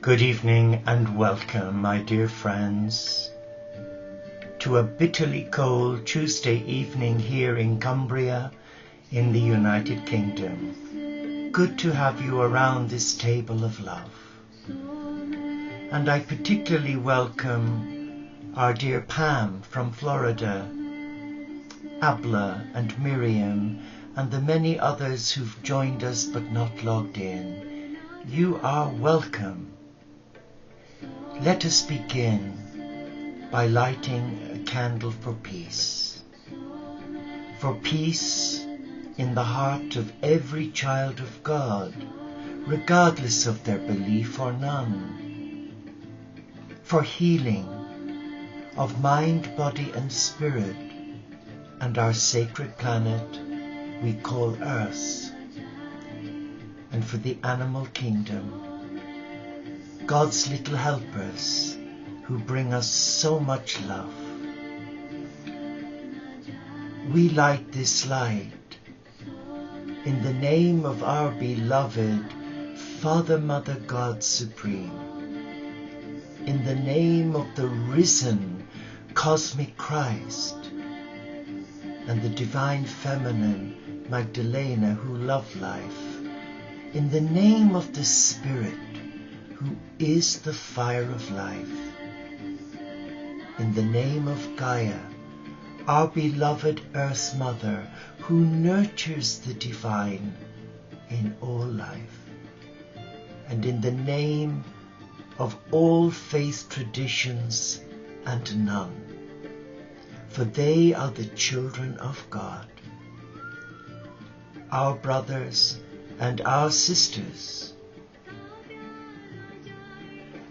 Good evening and welcome, my dear friends, to a bitterly cold Tuesday evening here in Cumbria in the United Kingdom. Good to have you around this table of love. And I particularly welcome our dear Pam from Florida, Abla and Miriam, and the many others who've joined us but not logged in. You are welcome. Let us begin by lighting a candle for peace. For peace in the heart of every child of God, regardless of their belief or none. For healing of mind, body and spirit, and our sacred planet we call Earth. And for the animal kingdom, God's little helpers who bring us so much love. We light this light in the name of our beloved Father, Mother, God Supreme, in the name of the risen cosmic Christ and the divine feminine Magdalena who love life, in the name of the Spirit who is the fire of life, in the name of Gaia, our beloved Earth Mother who nurtures the divine in all life, and in the name of all faith traditions and none, for they are the children of God, our brothers and our sisters,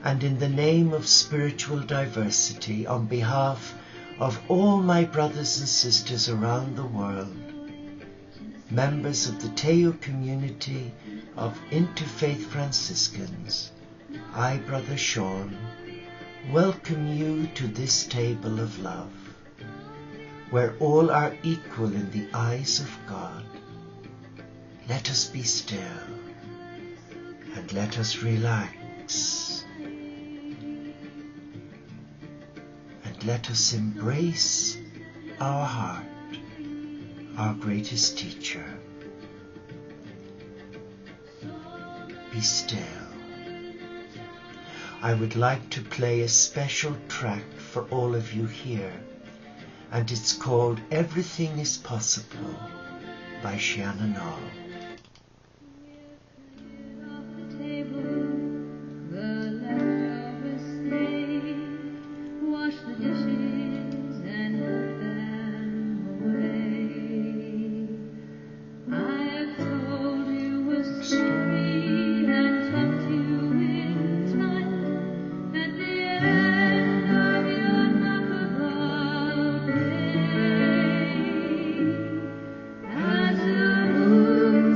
and in the name of spiritual diversity, on behalf of all my brothers and sisters around the world, members of the Teo community of Interfaith Franciscans, I, Brother Sean, welcome you to this table of love, where all are equal in the eyes of God. Let us be still and let us relax. Let us embrace our heart, our greatest teacher. Be still. I would like to play a special track for all of you here, and it's called Everything is Possible by Shannon Hall. As a moon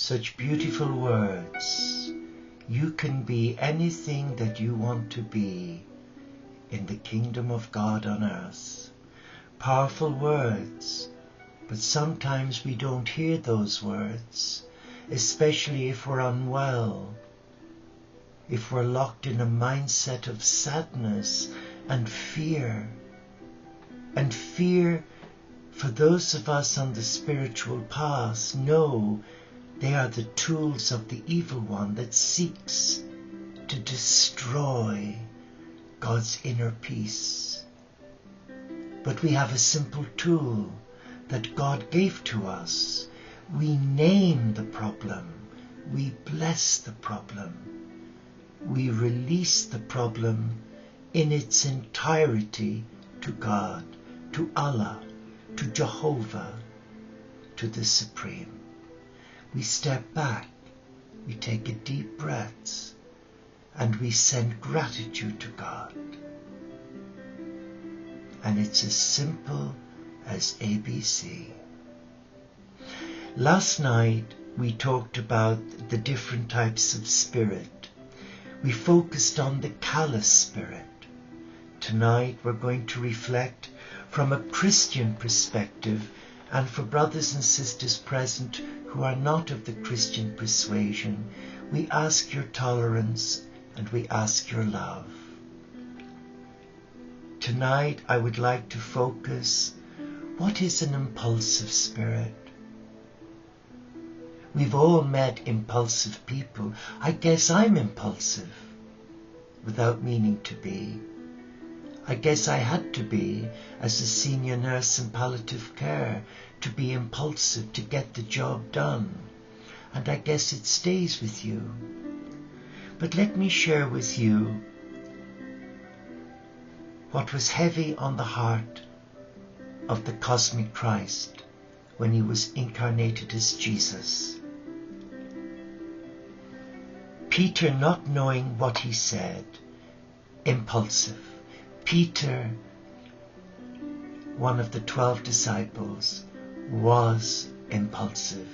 such beautiful words. You can be anything that you want to be in the kingdom of God on earth. Powerful words, but sometimes we don't hear those words, especially if we're unwell, if we're locked in a mindset of sadness and fear. And fear, for those of us on the spiritual path, know they are the tools of the evil one that seeks to destroy God's inner peace. But we have a simple tool that God gave to us. We name the problem. We bless the problem. We release the problem in its entirety to God, to Allah, to Jehovah, to the Supreme. We step back, we take a deep breath, and we send gratitude to God. And it's as simple as ABC. Last night we talked about the different types of spirit. We focused on the callous spirit. Tonight we're going to reflect from a Christian perspective, and for brothers and sisters present who are not of the Christian persuasion, we ask your tolerance and we ask your love. Tonight I would like to focus, what is an impulsive spirit? We've all met impulsive people. I guess I'm impulsive, without meaning to be. I guess I had to be, as a senior nurse in palliative care, to be impulsive, to get the job done. And I guess it stays with you. But let me share with you what was heavy on the heart of the cosmic Christ when he was incarnated as Jesus. Peter, not knowing what he said, impulsive. Peter, one of the 12 disciples, was impulsive.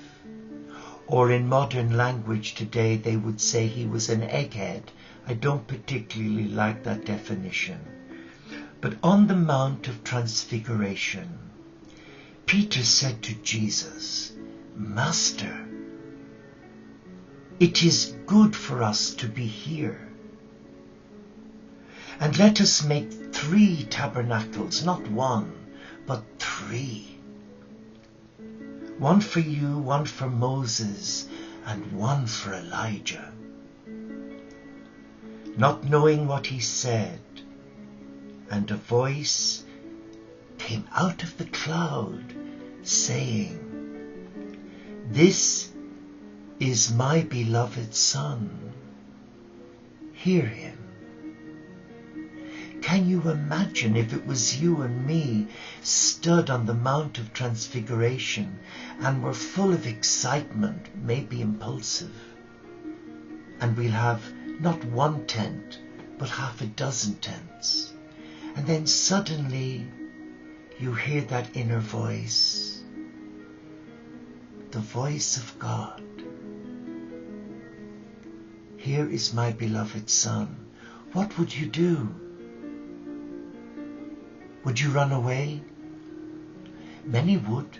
Or in modern language today, they would say he was an egghead. I don't particularly like that definition. But on the Mount of Transfiguration, Peter said to Jesus, Master, it is good for us to be here. And let us make 3 tabernacles, not 1, but 3. 1 for you, 1 for Moses, and 1 for Elijah. Not knowing what he said, and a voice came out of the cloud, saying, This is my beloved Son. Hear him. Can you imagine if it was you and me stood on the Mount of Transfiguration and were full of excitement, maybe impulsive, and we'll have not 1 tent, but half a dozen tents, and then suddenly you hear that inner voice, the voice of God. Here is my beloved Son. What would you do? Would you run away? Many would.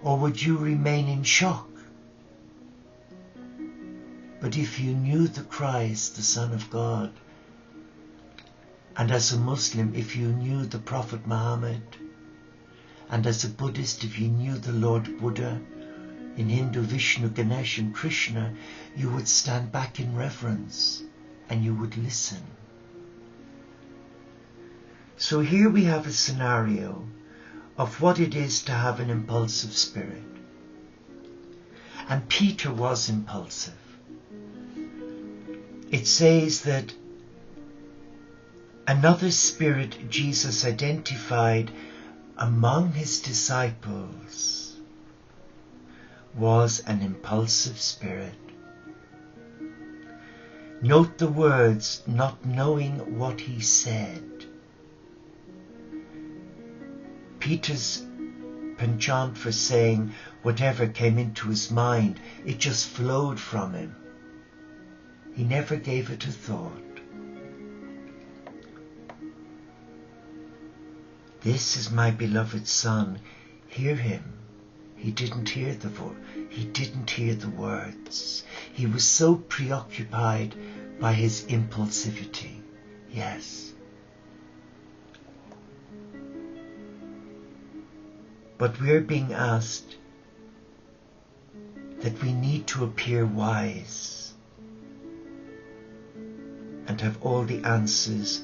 Or would you remain in shock? But if you knew the Christ, the Son of God, and as a Muslim, if you knew the Prophet Muhammad, and as a Buddhist, if you knew the Lord Buddha, in Hindu, Vishnu, Ganesh and Krishna, you would stand back in reverence and you would listen. So here we have a scenario of what it is to have an impulsive spirit. And Peter was impulsive. It says that another spirit Jesus identified among his disciples was an impulsive spirit. Note the words, not knowing what he said. Peter's penchant for saying, whatever came into his mind, it just flowed from him. He never gave it a thought. This is my beloved Son, hear him. He didn't hear the voice. He didn't hear the words. He was so preoccupied by his impulsivity. Yes. But we're being asked that we need to appear wise and have all the answers,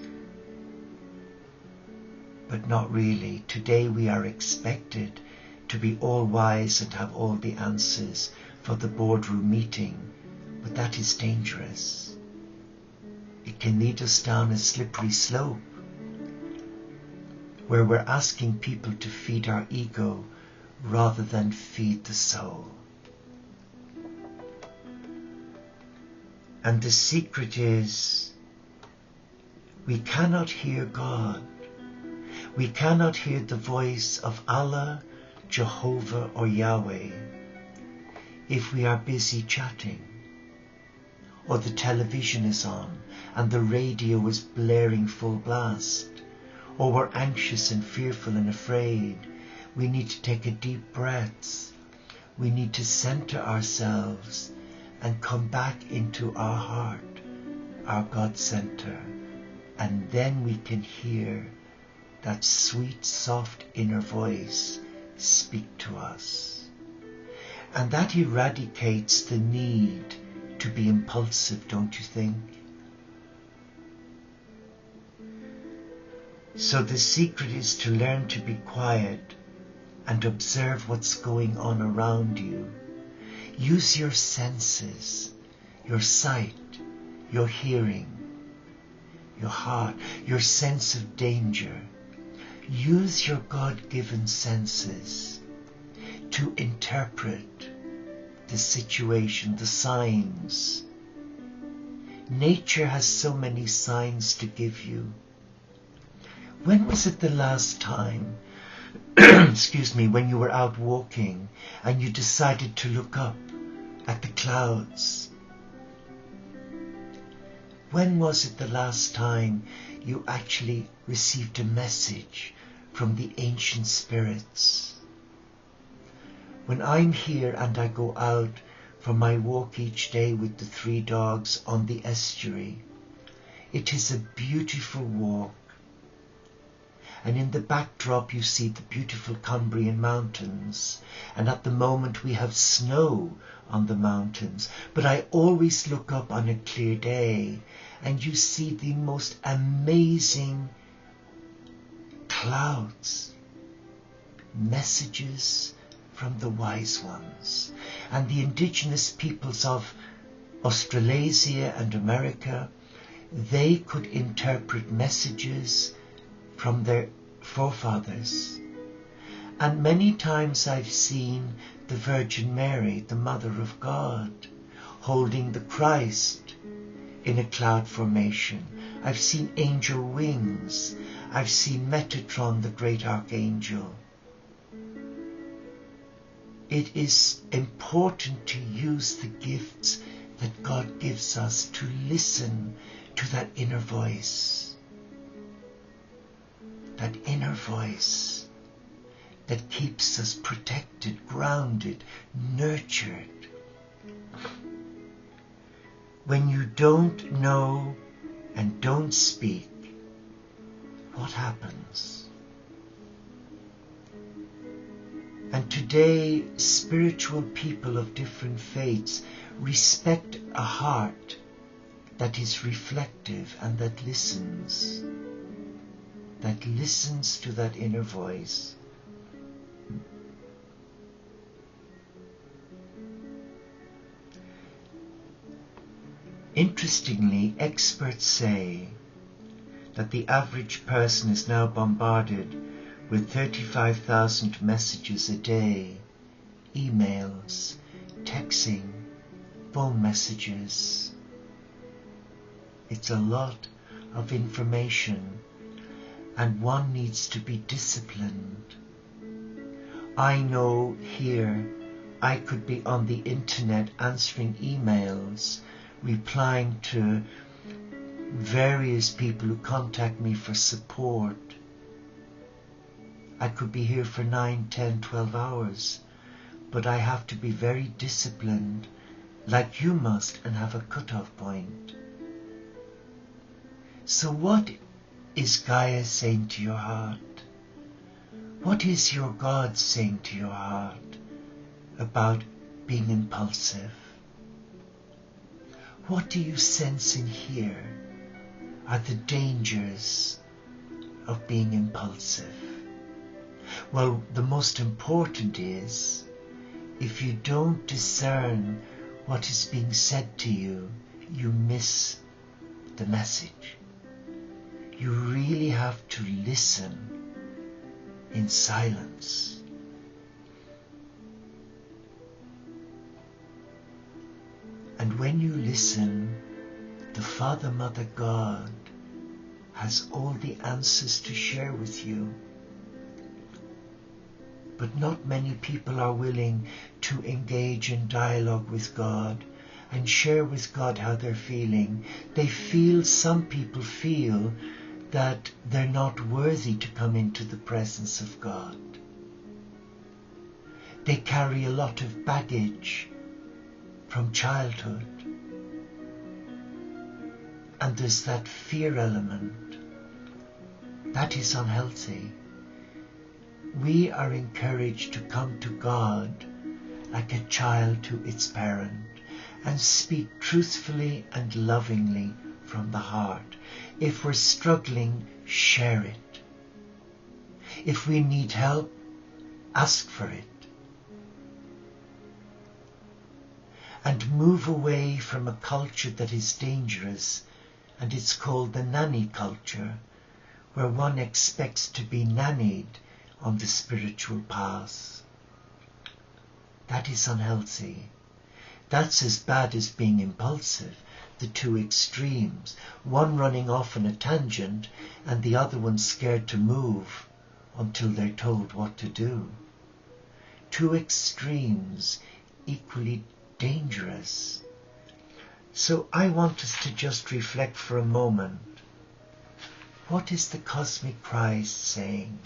but not really. Today we are expected to be all wise and have all the answers for the boardroom meeting, but that is dangerous. It can lead us down a slippery slope where we're asking people to feed our ego rather than feed the soul. And the secret is, we cannot hear God. We cannot hear the voice of Allah, Jehovah or Yahweh if we are busy chatting, or the television is on and the radio is blaring full blast, or we're anxious and fearful and afraid. We need to take a deep breath. We need to center ourselves and come back into our heart, our God center, and then we can hear that sweet, soft inner voice speak to us. And that eradicates the need to be impulsive, don't you think? So the secret is to learn to be quiet and observe what's going on around you. Use your senses, your sight, your hearing, your heart, your sense of danger. Use your God-given senses to interpret the situation, the signs. Nature has so many signs to give you. When was it the last time, excuse me, when you were out walking and you decided to look up at the clouds? When was it the last time you actually received a message from the ancient spirits? When I'm here and I go out for my walk each day with the 3 dogs on the estuary, it is a beautiful walk. And in the backdrop you see the beautiful Cumbrian mountains. And at the moment we have snow on the mountains. But I always look up on a clear day and you see the most amazing clouds, messages from the wise ones. And the indigenous peoples of Australasia and America, they could interpret messages from their forefathers. And many times I've seen the Virgin Mary, the Mother of God, holding the Christ in a cloud formation. I've seen angel wings. I've seen Metatron, the great archangel. It is important to use the gifts that God gives us to listen to that inner voice. That inner voice that keeps us protected, grounded, nurtured. When you don't know and don't speak, what happens? And today, spiritual people of different faiths respect a heart that is reflective and that listens to that inner voice. Interestingly, experts say that the average person is now bombarded with 35,000 messages a day, emails, texting, phone messages. It's a lot of information, and one needs to be disciplined. I know here I could be on the internet answering emails, replying to various people who contact me for support. I could be here for 9, 10, 12 hours, but I have to be very disciplined, like you must, and have a cut-off point. So what is Gaia saying to your heart? What is your God saying to your heart about being impulsive? What do you sense in here are the dangers of being impulsive? Well, the most important is, if you don't discern what is being said to you, you miss the message. You really have to listen in silence. And when you listen, the Father, Mother, God has all the answers to share with you. But not many people are willing to engage in dialogue with God and share with God how they're feeling. Some people feel that they're not worthy to come into the presence of God. They carry a lot of baggage from childhood. And there's that fear element. That is unhealthy. We are encouraged to come to God like a child to its parent and speak truthfully and lovingly from the heart. If we're struggling, share it. If we need help, ask for it. And move away from a culture that is dangerous, and it's called the nanny culture, where one expects to be nannied on the spiritual path. That is unhealthy. That's as bad as being impulsive, the two extremes, one running off on a tangent and the other one scared to move until they're told what to do. Two extremes, equally dangerous. So I want us to just reflect for a moment. What is the cosmic Christ saying?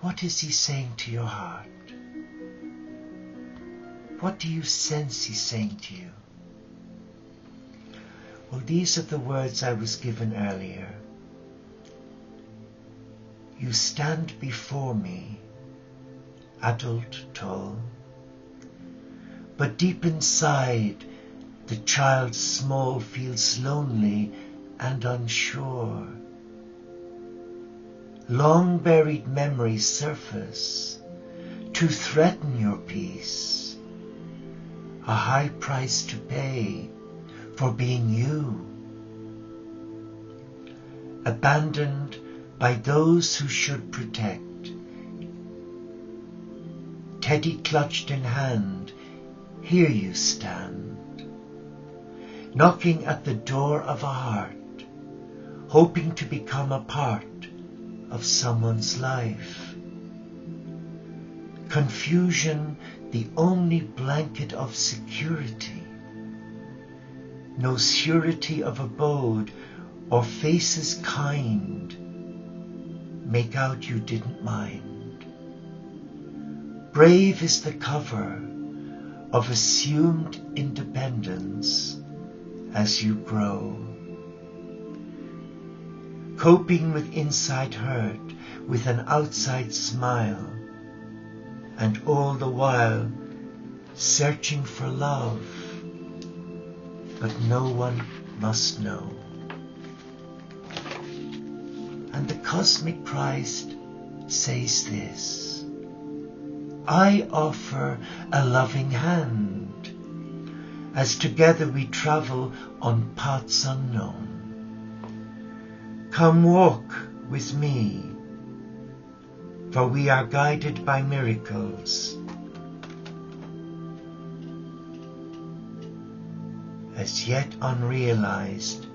What is he saying to your heart? What do you sense he's saying to you? Well, these are the words I was given earlier. You stand before me, adult, tall, but deep inside, the child small feels lonely and unsure. Long buried memories surface to threaten your peace. A high price to pay for being you. Abandoned by those who should protect. Teddy clutched in hand, here you stand. Knocking at the door of a heart, hoping to become a part of someone's life. Confusion, the only blanket of security. No surety of abode or faces kind. Make out you didn't mind. Brave is the cover of assumed independence as you grow. Coping with inside hurt with an outside smile, and all the while searching for love, but no one must know. And the cosmic Christ says this: I offer a loving hand, as together we travel on paths unknown. Come walk with me, for we are guided by miracles, as yet unrealized.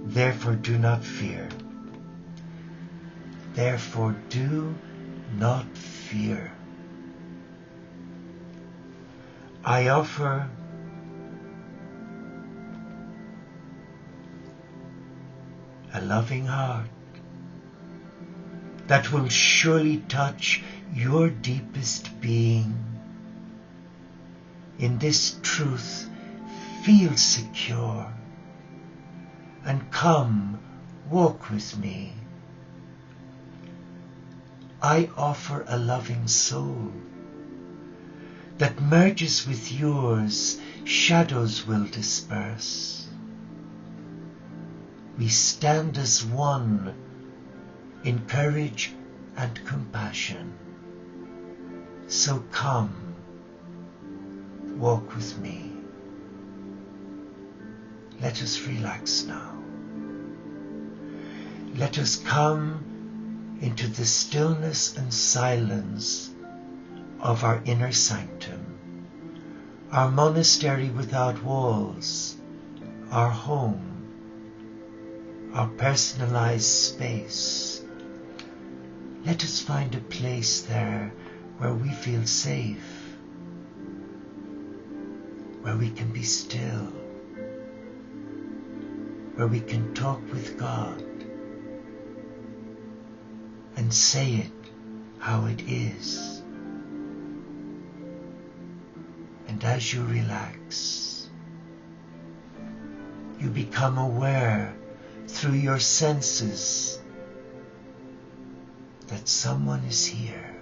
Therefore do not fear. Therefore do not fear. I offer a loving heart that will surely touch your deepest being. In this truth, feel secure and come walk with me. I offer a loving soul that merges with yours, shadows will disperse. We stand as one in courage and compassion. So come, walk with me. Let us relax now. Let us come into the stillness and silence of our inner sanctum, our monastery without walls, our home, our personalized space. Let us find a place there where we feel safe, where we can be still, where we can talk with God and say it how it is. And as you relax, you become aware through your senses that someone is here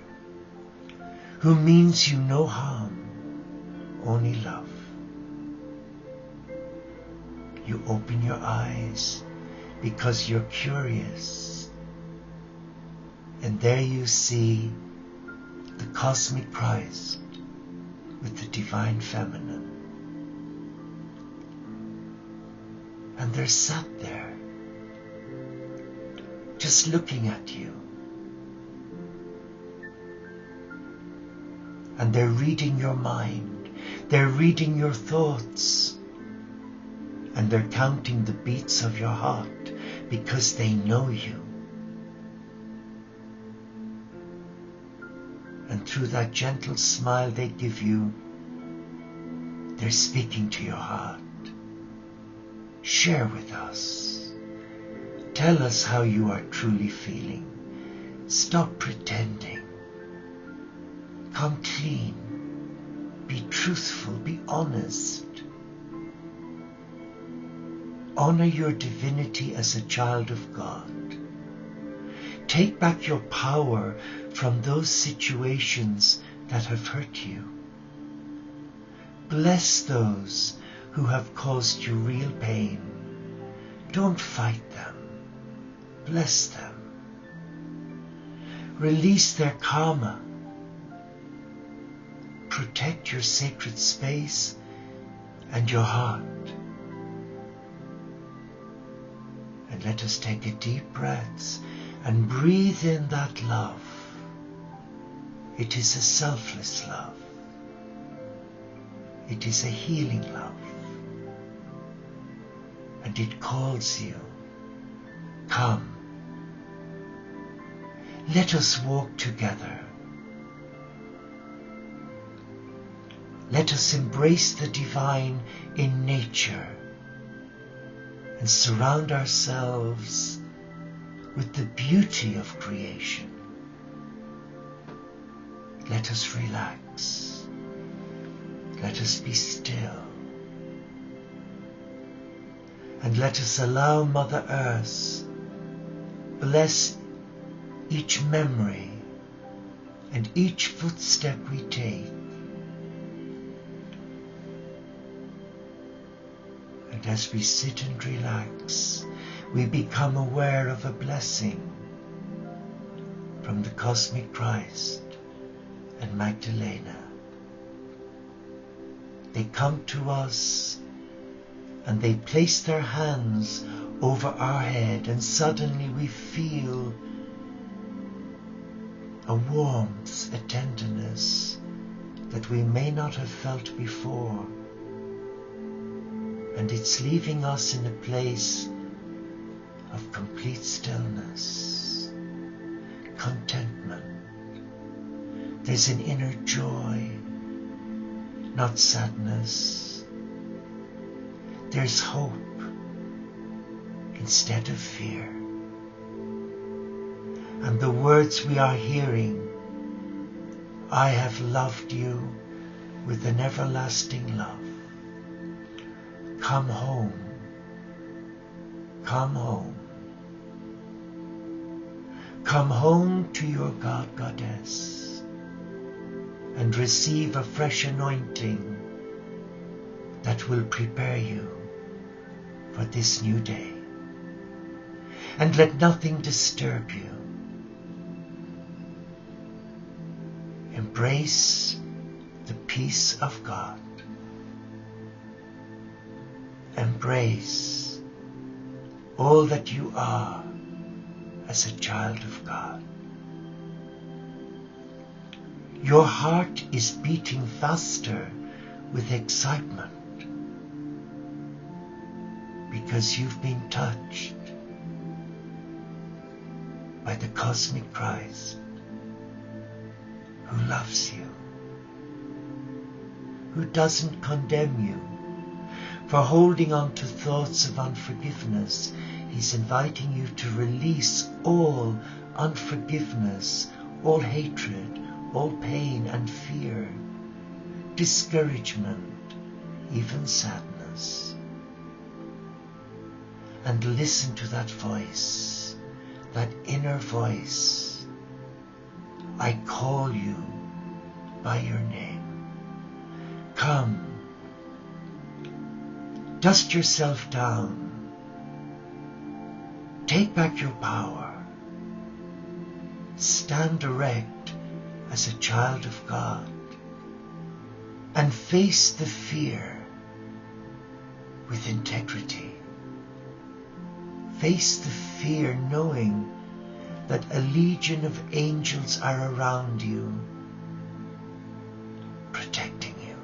who means you no harm, only love. You open your eyes because you're curious, and there you see the cosmic Christ with the divine feminine. And they're sat there, just looking at you. And they're reading your mind, they're reading your thoughts, and they're counting the beats of your heart because they know you. And through that gentle smile they give you, they're speaking to your heart. Share with us. Tell us how you are truly feeling. Stop pretending. Come clean. Be truthful. Be honest. Honor your divinity as a child of God. Take back your power from those situations that have hurt you. Bless those who have caused you real pain. Don't fight them. Bless them. Release their karma. Protect your sacred space and your heart. And let us take a deep breath and breathe in that love. It is a selfless love. It is a healing love. And it calls you, come. Let us walk together. Let us embrace the divine in nature and surround ourselves with the beauty of creation. Let us relax. Let us be still. And let us allow Mother Earth bless each memory and each footstep we take. And as we sit and relax, we become aware of a blessing from the cosmic Christ and Magdalena. They come to us and they place their hands over our head, and suddenly we feel a warmth, a tenderness that we may not have felt before. And it's leaving us in a place of complete stillness, contentment. There's an inner joy not sadness. There's hope instead of fear. And the words we are hearing, I have loved you with an everlasting love. Come home. Come home. Come home to your God, Goddess, and receive a fresh anointing that will prepare you for this new day. And let nothing disturb you. Embrace the peace of God. Embrace all that you are as a child of God. Your heart is beating faster with excitement because you've been touched by the cosmic Christ who loves you, who doesn't condemn you for holding on to thoughts of unforgiveness. He's inviting you to release all unforgiveness, all hatred, all pain and fear, discouragement, even sadness. And listen to that voice, that inner voice. I call you by your name. Come, dust yourself down. Take back your power. Stand erect as a child of God and face the fear with integrity. Face the fear knowing that a legion of angels are around you, protecting you.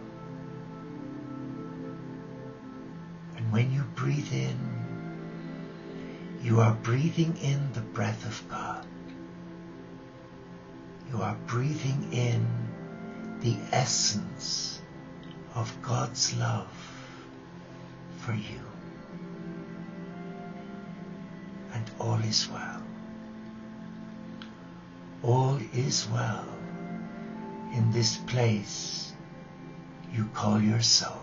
And when you breathe in, you are breathing in the breath of God. You are breathing in the essence of God's love for you. And all is well. All is well in this place you call your soul.